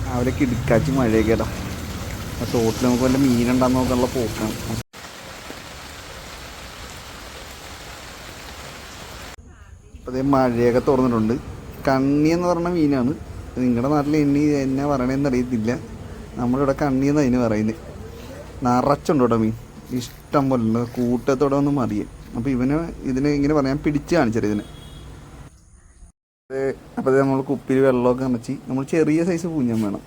രാവിലെ കിടക്കാച്ചി മഴയൊക്കെ ഇടാം. ആ തോട്ടിൽ നമുക്ക് വല്ല മീനുണ്ടാന്ന് നോക്കാനുള്ള പോക്കാണ്. അപ്പോൾ അതേ മഴയൊക്കെ തുറന്നിട്ടുണ്ട്. കണ്ണി എന്ന് പറഞ്ഞ മീനാണ്. നിങ്ങളുടെ നാട്ടിൽ ഇനി എന്നാ പറയണതെന്ന് അറിയത്തില്ല. നമ്മളിവിടെ കണ്ണി എന്ന് അതിന് പറയുന്നത്. നിറച്ചുണ്ട് കേട്ടോ മീൻ, ഇഷ്ടം പോലെ കൂട്ടത്തോടെ ഒന്നും അറിയാം. അപ്പോൾ ഇതിനെ ഇങ്ങനെ പറയാൻ പിടിച്ച് കാണിച്ചത് ഇതിനെ. അപ്പോൾ നമ്മൾ കുപ്പിയിൽ വെള്ളമൊക്കെ നിറച്ച് നമ്മൾ ചെറിയ സൈസ് പൂഞ്ഞാൻ വേണം.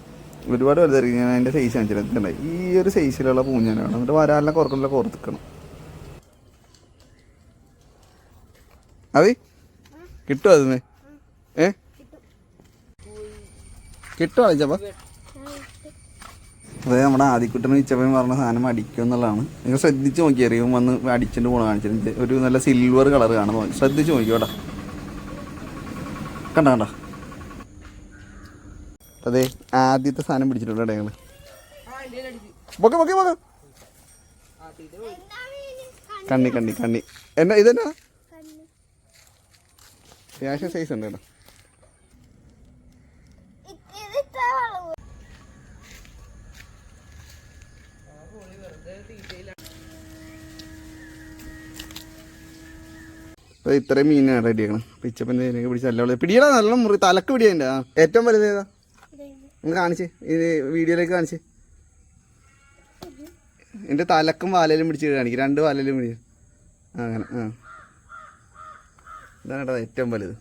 ഒരുപാട് വലുതായിരിക്കും. ഞാൻ അതിൻ്റെ സൈസ് കാണിച്ചിട്ടുണ്ട്. ഈ ഒരു സൈസിലുള്ള പൂഞ്ഞാൻ വേണം. എന്നിട്ട് വരാലിനെ കുറക്കുള്ള കോർത്തിക്കണം. അത് കിട്ടുമോ അതിന്? കിട്ടുമോ അളിച്ചപ്പോൾ? അതെ, നമ്മുടെ ആദ്യക്കുട്ടന് ഇച്ചപ്പൻ പറഞ്ഞ സാധനം അടിക്കും എന്നുള്ളതാണ്. നിങ്ങൾ ശ്രദ്ധിച്ച് നോക്കിയറിയും. വന്ന് അടിച്ചിട്ട് പോകണം കാണിച്ചിട്ടുണ്ട്. ഒരു നല്ല സിൽവർ കളർ കാണുന്നു. ശ്രദ്ധിച്ച് നോക്കിയോടാ. കണ്ട അതെ, ആദ്യത്തെ സാധനം പിടിച്ചിട്ടുണ്ട് ഞങ്ങൾ. കണ്ണി കണ്ണി കണ്ണി എന്നാ ഇതെന്നാ അത്യാവശ്യം സൈസ് ഉണ്ട് കേട്ടോ. അപ്പോൾ ഇത്രയും മീനാണ് റെഡി ആക്കണം. പിച്ചപ്പൻ്റെ ഇതിനൊക്കെ പിടിച്ച് നല്ല പിടിയടാ, നല്ല മുറി തലക്ക് പിടിയതിൻ്റെ. ഏറ്റവും വലുത് ഏതാ? നിങ്ങൾ കാണിച്ച് ഇത് വീഡിയോയിലേക്ക് കാണിച്ച്. എൻ്റെ തലക്കും വാലയിലും പിടിച്ച് കാണിക്കും. 2 വാലയിലും പിടിച്ച് അങ്ങനെ. ഇതാണ് കേട്ടോ ഏറ്റവും വലുത്.